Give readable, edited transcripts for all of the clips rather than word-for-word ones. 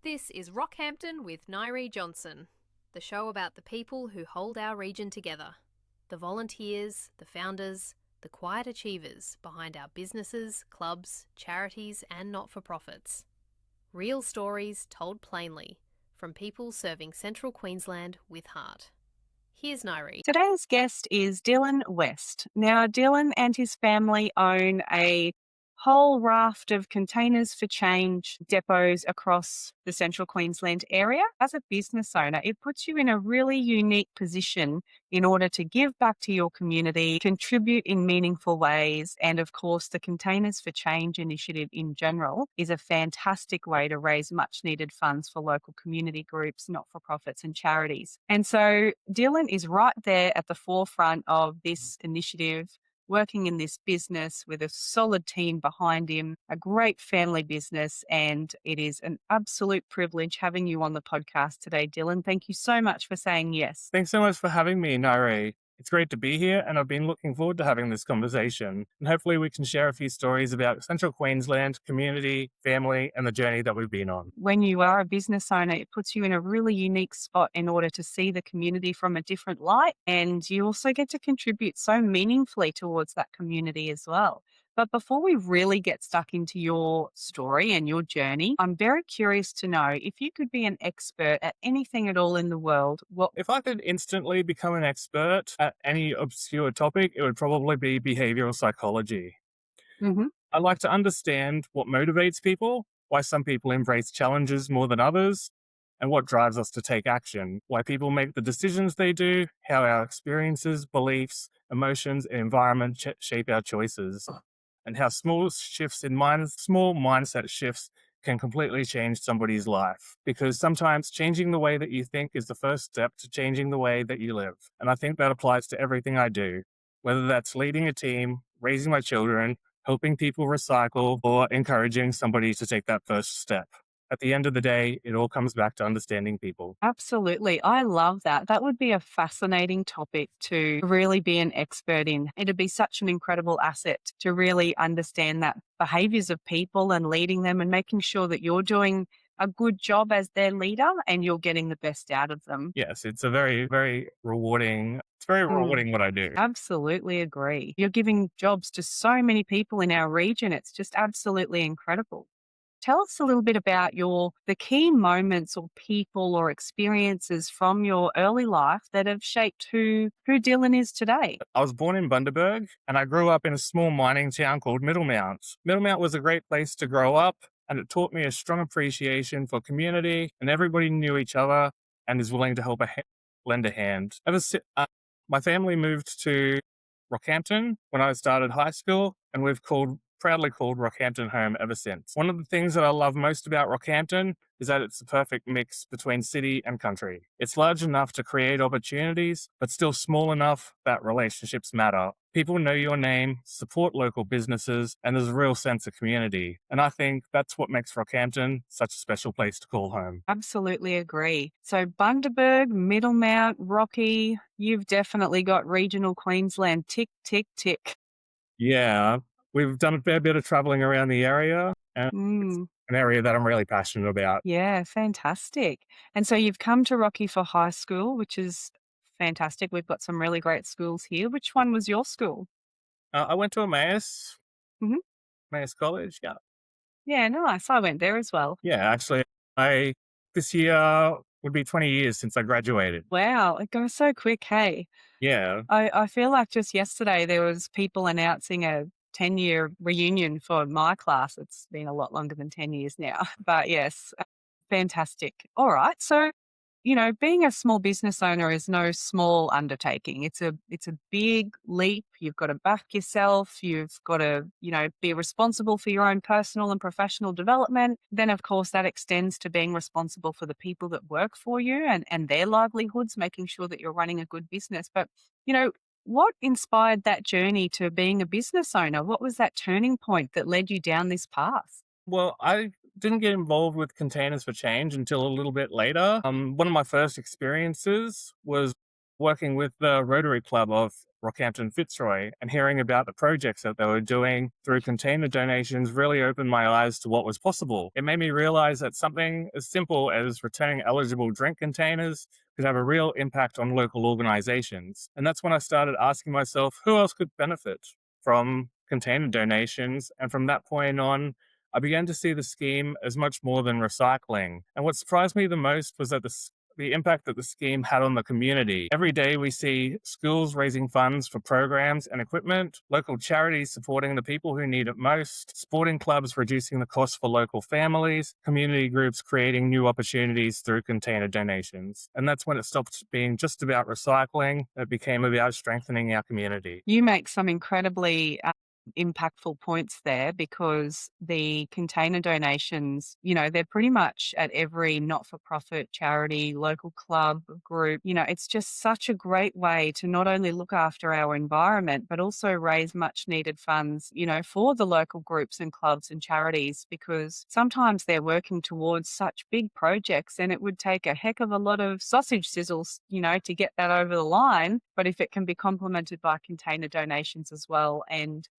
This is Rockhampton with Nyree Johnson, the show about the people who hold our region together, the volunteers, the founders, the quiet achievers behind our businesses, clubs, charities and not-for-profits. Real stories told plainly from people serving Central Queensland with heart. Here's Nyree. Today's guest is Dylan West. Now, Dylan and his family own a whole raft of containers for change depots across the Central Queensland area. As a business owner, it puts you in a really unique position in order to give back to your community, contribute in meaningful ways, and of course, the Containers for Change initiative in general is a fantastic way to raise much needed funds for local community groups, not-for-profits and charities. And so Dylan is right there at the forefront of this initiative, working in this business with a solid team behind him, a great family business, and it is an absolute privilege having you on the podcast today, Dylan. Thank you so much for saying yes. Thanks so much for having me, Nyree. It's great to be here, and I've been looking forward to having this conversation. And hopefully we can share a few stories about Central Queensland, community, family, and the journey that we've been on. When you are a business owner, it puts you in a really unique spot in order to see the community from a different light. And you also get to contribute so meaningfully towards that community as well. But before we really get stuck into your story and your journey, I'm very curious to know if you could be an expert at anything at all in the world, what If I could instantly become an expert at any obscure topic, it would probably be behavioral psychology. Mhm. I like to understand what motivates people, why some people embrace challenges more than others, and what drives us to take action, why people make the decisions they do, how our experiences, beliefs, emotions, and environment shape our choices, and how small mindset shifts can completely change somebody's life. Because sometimes changing the way that you think is the first step to changing the way that you live. And I think that applies to everything I do, whether that's leading a team, raising my children, helping people recycle, or encouraging somebody to take that first step. At the end of the day, it all comes back to understanding people. Absolutely. I love that. That would be a fascinating topic to really be an expert in. It'd be such an incredible asset to really understand that behaviors of people and leading them and making sure that you're doing a good job as their leader and you're getting the best out of them. Yes, it's a very, very rewarding. It's very Mm. rewarding what I do. Absolutely agree. You're giving jobs to so many people in our region. It's just absolutely incredible. Tell us a little bit about the key moments or people or experiences from your early life that have shaped who Dylan is today. I was born in Bundaberg and I grew up in a small mining town called Middlemount. Middlemount was a great place to grow up and it taught me a strong appreciation for community and everybody knew each other and is willing to lend a hand. My family moved to Rockhampton when I started high school and we've proudly called Rockhampton home ever since. One of the things that I love most about Rockhampton is that it's a perfect mix between city and country. It's large enough to create opportunities, but still small enough that relationships matter. People know your name, support local businesses, and there's a real sense of community. And I think that's what makes Rockhampton such a special place to call home. Absolutely agree. So Bundaberg, Middlemount, Rocky, you've definitely got regional Queensland tick, tick, tick. Yeah, we've done a fair bit of traveling around the area, and it's Mm, an area that I'm really passionate about. yeah, fantastic. And so you've come to Rocky for high school, which is fantastic. We've got some really great schools here. Which one was your school? I went to Mhm. Emmaus College. Yeah, Yeah, nice. I went there as well. yeah. Actually, I this year would be 20 years since I graduated. Wow, it goes so quick, hey. Yeah, I feel like just yesterday there was people announcing a 10-year reunion for my class. It's been a lot longer than 10 years now. But yes, fantastic. All right. So, being a small business owner is no small undertaking. It's a big leap. You've got to back yourself. You've got to, be responsible for your own personal and professional development. Then of course that extends to being responsible for the people that work for you and their livelihoods, making sure that you're running a good business. But, what inspired that journey to being a business owner? What was that turning point that led you down this path? well, I didn't get involved with Containers for Change until a little bit later. One of my first experiences was working with the Rotary Club of Rockhampton Fitzroy and hearing about the projects that they were doing through container donations really opened my eyes to what was possible. It made me realize that something as simple as returning eligible drink containers could have a real impact on local organizations. And that's when I started asking myself who else could benefit from container donations. And from that point on, I began to see the scheme as much more than recycling. And what surprised me the most was that the impact that the scheme had on the community. Every day we see schools raising funds for programs and equipment, local charities supporting the people who need it most, sporting clubs reducing the cost for local families, community groups creating new opportunities through container donations. And that's when it stopped being just about recycling. It became about strengthening our community. You make some incredibly impactful points there, because the container donations, they're pretty much at every not-for-profit charity, local club, group. It's just such a great way to not only look after our environment, but also raise much needed funds, for the local groups and clubs and charities, because sometimes they're working towards such big projects and it would take a heck of a lot of sausage sizzles, to get that over the line. But if it can be complemented by container donations as well, and,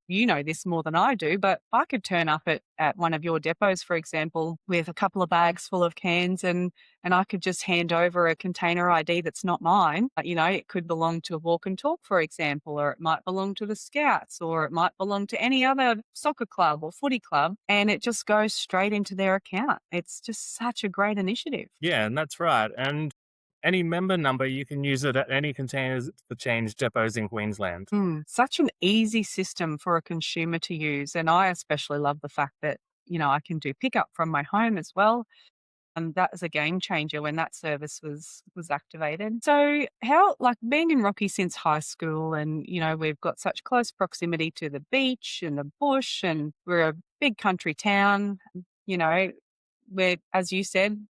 you know this more than I do, but I could turn up at one of your depots, for example, with a couple of bags full of cans, and I could just hand over a container ID that's not mine. It could belong to a Walk and Talk, for example, or it might belong to the Scouts, or it might belong to any other soccer club or footy club, and it just goes straight into their account. It's just such a great initiative. Yeah, and that's right. And any member number, you can use it at any containers for change depots in Queensland. Such an easy system for a consumer to use. And I especially love the fact that, I can do pickup from my home as well. And that was a game changer when that service was activated. So how, like, being in Rocky since high school, and, we've got such close proximity to the beach and the bush, and we're a big country town, you know, we're, as you said,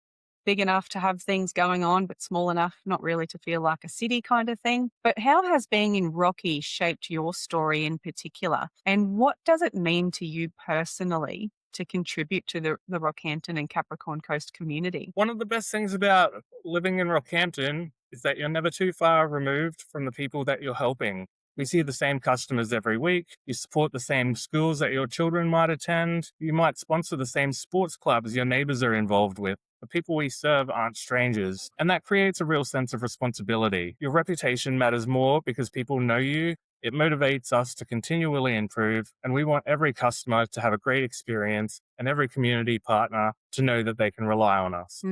big enough to have things going on, but small enough not really to feel like a city kind of thing. But how has being in Rocky shaped your story in particular? And what does it mean to you personally to contribute to the Rockhampton and Capricorn Coast community? One of the best things about living in Rockhampton is that you're never too far removed from the people that you're helping. We see the same customers every week. You support the same schools that your children might attend. You might sponsor the same sports clubs your neighbours are involved with. The people we serve aren't strangers, and that creates a real sense of responsibility. Your reputation matters more because people know you. It motivates us to continually improve, and we want every customer to have a great experience and every community partner to know that they can rely on us.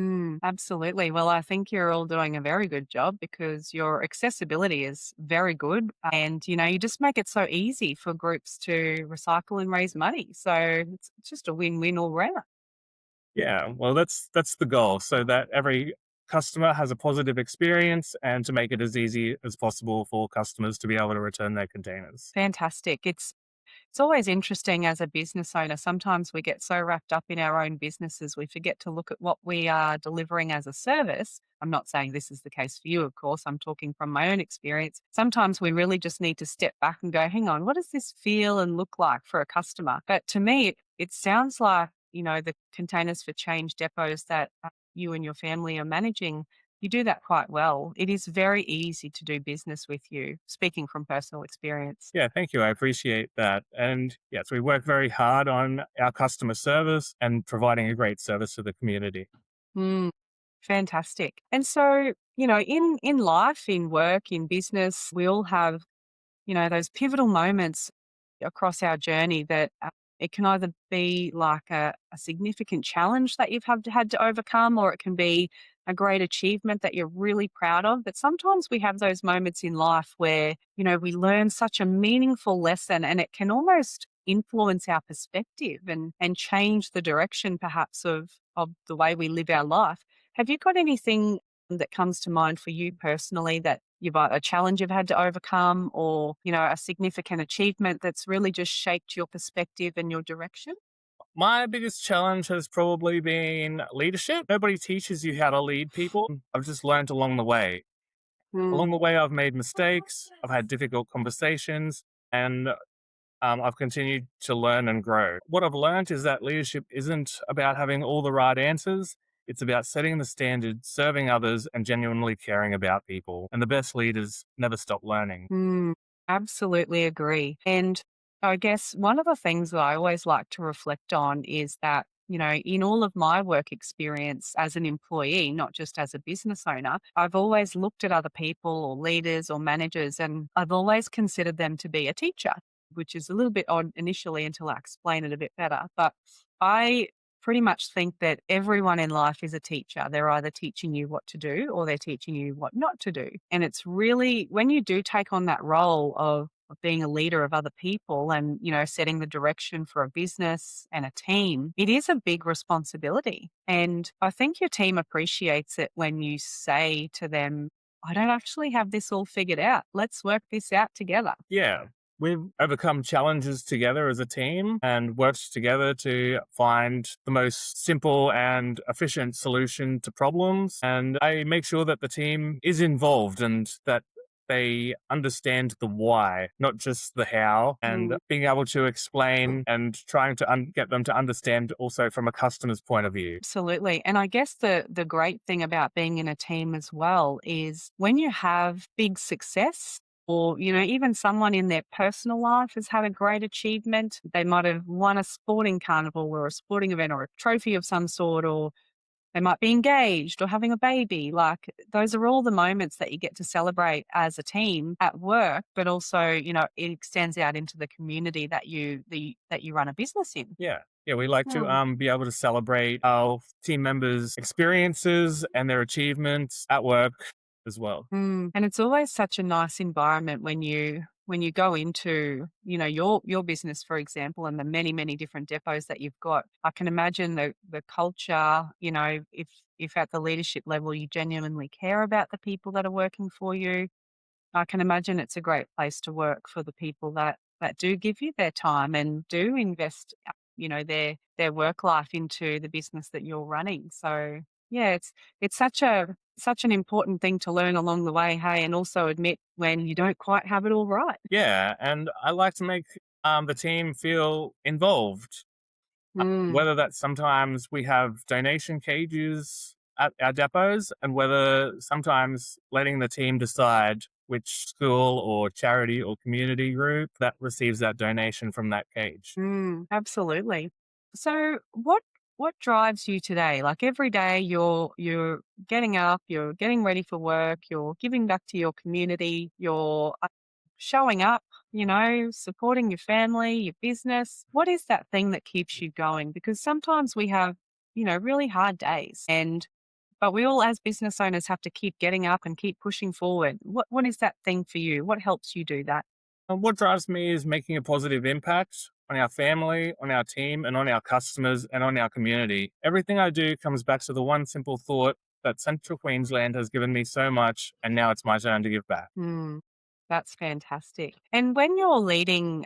Absolutely. Well, I think you're all doing a very good job, because your accessibility is very good, and, you just make it so easy for groups to recycle and raise money. So it's just a win-win all round. Yeah, well, that's the goal, so that every customer has a positive experience and to make it as easy as possible for customers to be able to return their containers. Fantastic. It's always interesting as a business owner. Sometimes we get so wrapped up in our own businesses, we forget to look at what we are delivering as a service. I'm not saying this is the case for you, of course. I'm talking from my own experience. Sometimes we really just need to step back and go, hang on, what does this feel and look like for a customer? But to me, it sounds like, the containers for change depots that you and your family are managing, you do that quite well. It is very easy to do business with you, speaking from personal experience. Yeah, thank you. I appreciate that. And yes, we work very hard on our customer service and providing a great service to the community. Mm, fantastic. And so, in life, in work, in business, we all have, those pivotal moments across our journey that it can either be like a significant challenge that you've had to overcome, or it can be a great achievement that you're really proud of. But sometimes we have those moments in life where, we learn such a meaningful lesson, and it can almost influence our perspective and change the direction perhaps of the way we live our life. Have you got anything that comes to mind for you personally, that you've a challenge you've had to overcome, or, a significant achievement that's really just shaped your perspective and your direction? My biggest challenge has probably been leadership. Nobody teaches you how to lead people. I've just learned along the way. Along the way, I've made mistakes, I've had difficult conversations, and I've continued to learn and grow. What I've learned is that leadership isn't about having all the right answers. It's about setting the standard, serving others, and genuinely caring about people. And the best leaders never stop learning. Absolutely agree. And I guess one of the things that I always like to reflect on is that, in all of my work experience as an employee, not just as a business owner, I've always looked at other people or leaders or managers, and I've always considered them to be a teacher, which is a little bit odd initially until I explain it a bit better. But I pretty much think that everyone in life is a teacher. They're either teaching you what to do or they're teaching you what not to do. And it's really when you do take on that role of being a leader of other people and, setting the direction for a business and a team, it is a big responsibility. And I think your team appreciates it when you say to them, I don't actually have this all figured out. Let's work this out together. Yeah. We've overcome challenges together as a team and worked together to find the most simple and efficient solution to problems. And I make sure that the team is involved and that they understand the why, not just the how, and being able to explain and trying to get them to understand also from a customer's point of view. Absolutely. And I guess the great thing about being in a team as well is when you have big success, or, even someone in their personal life has had a great achievement. They might have won a sporting carnival or a sporting event or a trophy of some sort, or they might be engaged or having a baby. Like those are all the moments that you get to celebrate as a team at work, but also, it extends out into the community that you run a business in. Yeah. Yeah, we like to be able to celebrate our team members' experiences and their achievements at work as well. And it's always such a nice environment when you go into, your business, for example, and the many, many different depots that you've got. I can imagine the culture, if at the leadership level you genuinely care about the people that are working for you, I can imagine it's a great place to work for the people that do give you their time and do invest, their work life into the business that you're running. So yeah, it's such an important thing to learn along the way, hey, and also admit when you don't quite have it all right. Yeah, and I like to make the team feel involved. Whether that's sometimes we have donation cages at our depots, and whether sometimes letting the team decide which school or charity or community group that receives that donation from that cage. Absolutely. So what drives you today? Like every day you're getting up, you're getting ready for work, you're giving back to your community, you're showing up, supporting your family, your business. What is that thing that keeps you going? Because sometimes we have, really hard days but we all as business owners have to keep getting up and keep pushing forward. What is that thing for you? What helps you do that? And what drives me is making a positive impact on our family, on our team, and on our customers and on our community. Everything I do comes back to the one simple thought that Central Queensland has given me so much, and now it's my turn to give back. That's fantastic. And when you're leading,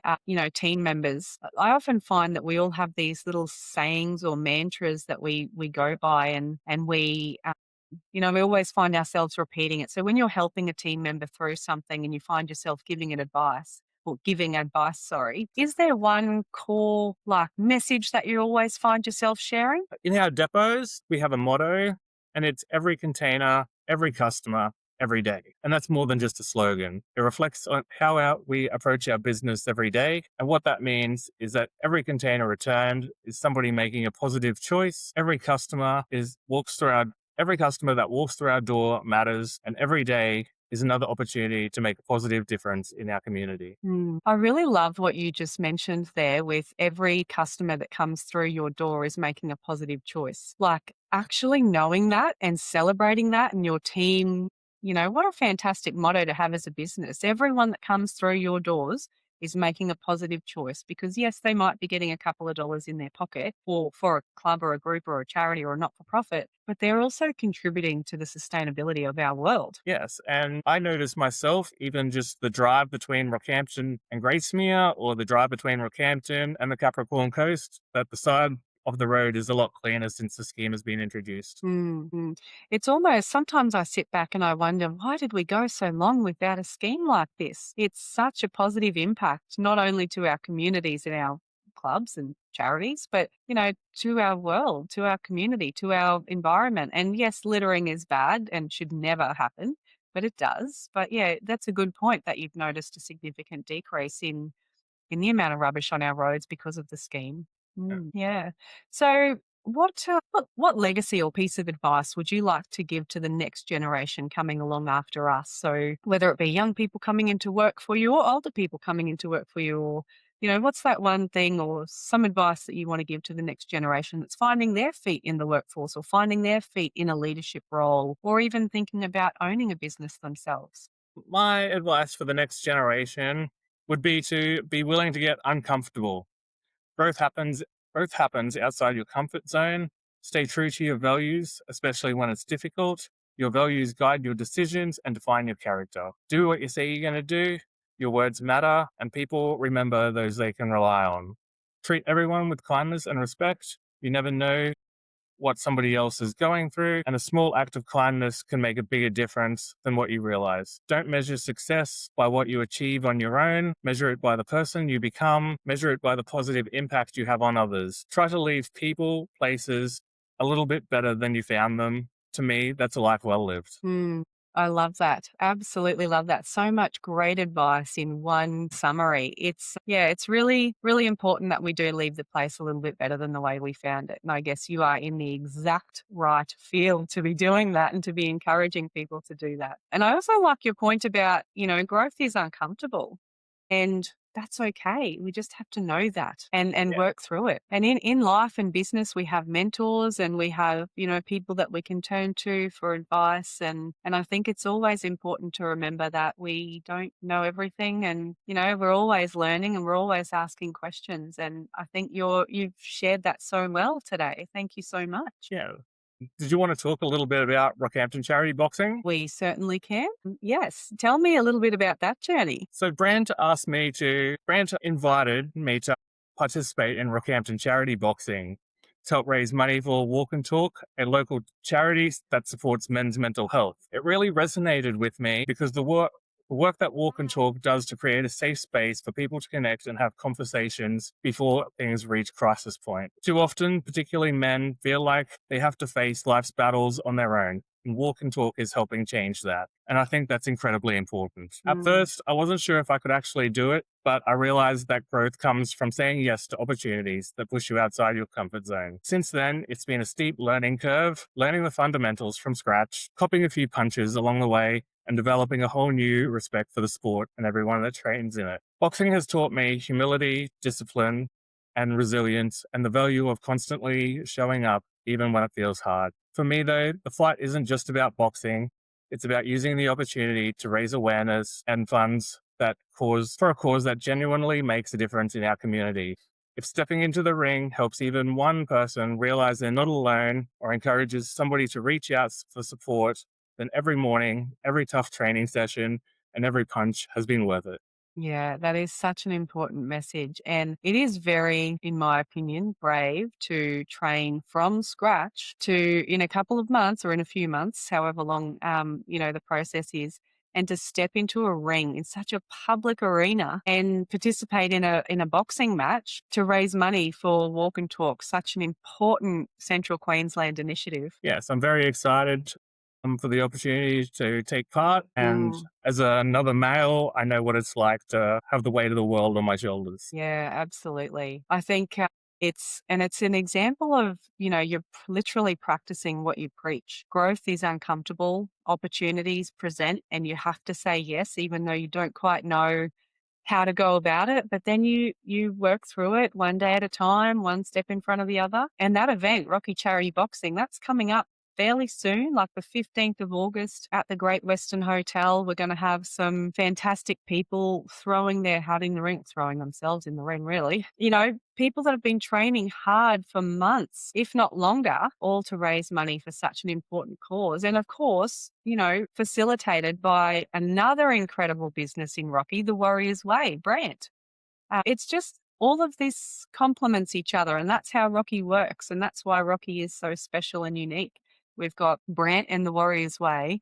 team members, I often find that we all have these little sayings or mantras that we go by, and we, we always find ourselves repeating it. So when you're helping a team member through something and you find yourself giving advice, sorry, is there one core message that you always find yourself sharing? In our depots, we have a motto, and it's every container, every customer, every day. And that's more than just a slogan. It reflects on how we approach our business every day. And what that means is that every container returned is somebody making a positive choice. Every customer that walks through our door matters. And every day is another opportunity to make a positive difference in our community. I really love what you just mentioned there with every customer that comes through your door is making a positive choice. Like actually knowing that and celebrating that in your team. What a fantastic motto to have as a business. Everyone that comes through your doors is making a positive choice because, yes, they might be getting a couple of dollars in their pocket or for a club or a group or a charity or a not-for-profit, but they're also contributing to the sustainability of our world. Yes, and I notice myself, even just the drive between Rockhampton and Gracemere or the drive between Rockhampton and the Capricorn Coast, that the side of the road is a lot cleaner since the scheme has been introduced. It's almost, sometimes I sit back and I wonder, why did we go so long without a scheme like this? It's such a positive impact, not only to our communities and our clubs and charities, but, to our world, to our community, to our environment. And yes, littering is bad and should never happen, but it does. But yeah, that's a good point that you've noticed a significant decrease in the amount of rubbish on our roads because of the scheme. Yeah. So what legacy or piece of advice would you like to give to the next generation coming along after us? So whether it be young people coming into work for you or older people coming into work for you, or, what's that one thing or some advice that you want to give to the next generation that's finding their feet in the workforce or finding their feet in a leadership role or even thinking about owning a business themselves? My advice for the next generation would be to be willing to get uncomfortable. Growth happens growth happens outside your comfort zone. Stay true to your values, especially when it's difficult. Your values guide your decisions and define your character. Do what you say you're going to do. Your words matter, and people remember those they can rely on. Treat everyone with kindness and respect. You never know what somebody else is going through, and a small act of kindness can make a bigger difference than what you realize. Don't measure success by what you achieve on your own. Measure it by the person you become. Measure it by the positive impact you have on others. Try to leave people, places a little bit better than you found them. To me, that's a life well lived. I love that. Absolutely love that. So much great advice in one summary. It's really, really important that we do leave the place a little bit better than the way we found it. And I guess you are in the exact right field to be doing that and to be encouraging people to do that. And I also like your point about, growth is uncomfortable. And that's okay. We just have to know that and work through it. And in life and business, we have mentors and we have, people that we can turn to for advice. And I think it's always important to remember that we don't know everything and, we're always learning and we're always asking questions. And I think you've shared that so well today. Thank you so much. Yeah. Did you want to talk a little bit about Rockhampton Charity Boxing? We certainly can. Yes. Tell me a little bit about that journey. So Brant invited me to participate in Rockhampton Charity Boxing to help raise money for Walk and Talk, a local charity that supports men's mental health. It really resonated with me because the work that Walk and Talk does to create a safe space for people to connect and have conversations before things reach crisis point. Too often, particularly men, feel like they have to face life's battles on their own. And Walk and Talk is helping change that. And I think that's incredibly important. At first, I wasn't sure if I could actually do it, but I realized that growth comes from saying yes to opportunities that push you outside your comfort zone. Since then, it's been a steep learning curve, learning the fundamentals from scratch, copying a few punches along the way, and developing a whole new respect for the sport and everyone that trains in it. Boxing has taught me humility, discipline, and resilience, and the value of constantly showing up even when it feels hard. For me, though, the fight isn't just about boxing. It's about using the opportunity to raise awareness and funds for a cause that genuinely makes a difference in our community. If stepping into the ring helps even one person realize they're not alone or encourages somebody to reach out for support, then every morning, every tough training session, and every punch has been worth it. Yeah, that is such an important message. And it is very, in my opinion, brave to train from scratch to in a couple of months or in a few months, however long, the process is, and to step into a ring in such a public arena and participate in a boxing match to raise money for Walk and Talk, such an important Central Queensland initiative. Yes, I'm very excited for the opportunity to take part. And as another male, I know what it's like to have the weight of the world on my shoulders. Yeah, absolutely. I think it's an example of, you're literally practicing what you preach. Growth is uncomfortable, opportunities present, and you have to say yes, even though you don't quite know how to go about it. But then you work through it one day at a time, one step in front of the other. And that event, Rocky Charity Boxing, that's coming up fairly soon, like the 15th of August at the Great Western Hotel. We're going to have some fantastic people throwing themselves in the ring, really. People that have been training hard for months, if not longer, all to raise money for such an important cause. And of course, facilitated by another incredible business in Rocky, the Warriors Way, Brant. It's just all of this complements each other, and that's how Rocky works. And that's why Rocky is so special and unique. We've got Brant and the Warriors Way,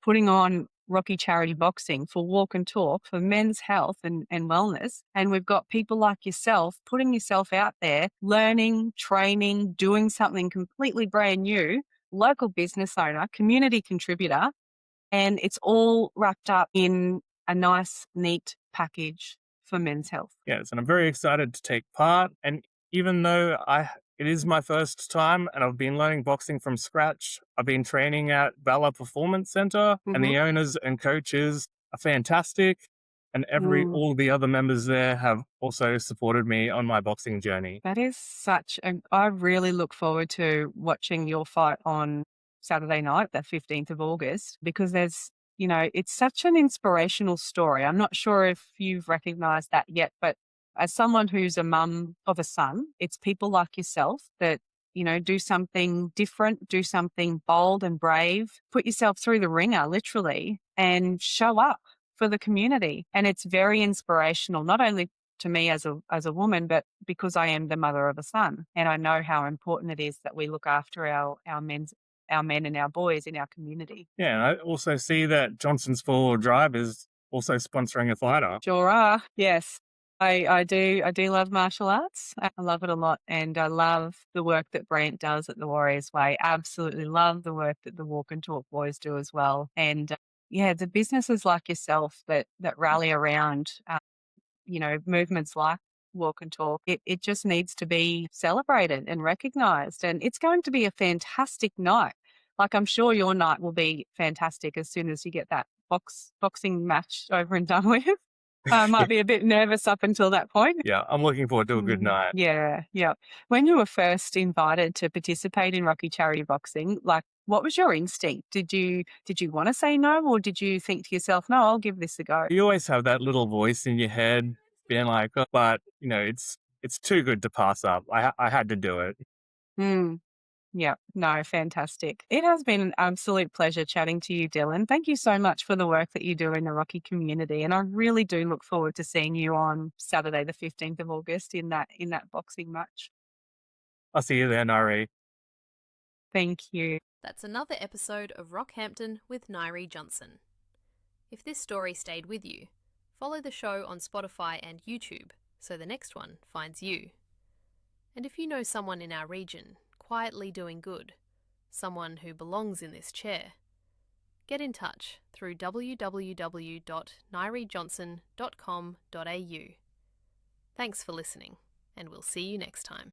putting on Rocky Charity Boxing, for walk and talk, for men's health and wellness. And we've got people like yourself putting yourself out there, learning, training, doing something completely brand new, local business owner, community contributor, and it's all wrapped up in a nice, neat package for men's health. Yes, and I'm very excited to take part. And even though it is my first time and I've been learning boxing from scratch, I've been training at Valor Performance Center, and the owners and coaches are fantastic. And all the other members there have also supported me on my boxing journey. That is I really look forward to watching your fight on Saturday night, the 15th of August, because it's such an inspirational story. I'm not sure if you've recognized that yet, but as someone who's a mum of a son, it's people like yourself that, do something different, do something bold and brave, put yourself through the ringer, literally, and show up for the community. And it's very inspirational, not only to me as a woman, but because I am the mother of a son, and I know how important it is that we look after our men and our boys in our community. Yeah, and I also see that Johnson's 4-wheel drive is also sponsoring a fighter. Sure are, yes. I do love martial arts. I love it a lot, and I love the work that Brant does at the Warriors Way. Absolutely love the work that the Walk and Talk boys do as well. And the businesses like yourself that rally around, movements like Walk and Talk, it just needs to be celebrated and recognised. And it's going to be a fantastic night. Like, I'm sure your night will be fantastic as soon as you get that boxing match over and done with. I might be a bit nervous up until that point. Yeah, I'm looking forward to a good night. Yeah. When you were first invited to participate in Rocky Charity Boxing, what was your instinct? Did you want to say no, or did you think to yourself, no, I'll give this a go? You always have that little voice in your head being like, oh, but, it's too good to pass up. I had to do it. Yeah, no, fantastic. It has been an absolute pleasure chatting to you, Dylan. Thank you so much for the work that you do in the Rocky community. And I really do look forward to seeing you on Saturday, the 15th of August in that boxing match. I'll see you there, Nyree. Thank you. That's another episode of Rockhampton with Nyree Johnson. If this story stayed with you, follow the show on Spotify and YouTube so the next one finds you. And if you know someone in our region quietly doing good, someone who belongs in this chair, get in touch through www.nyreejohnson.com.au. Thanks for listening, and we'll see you next time.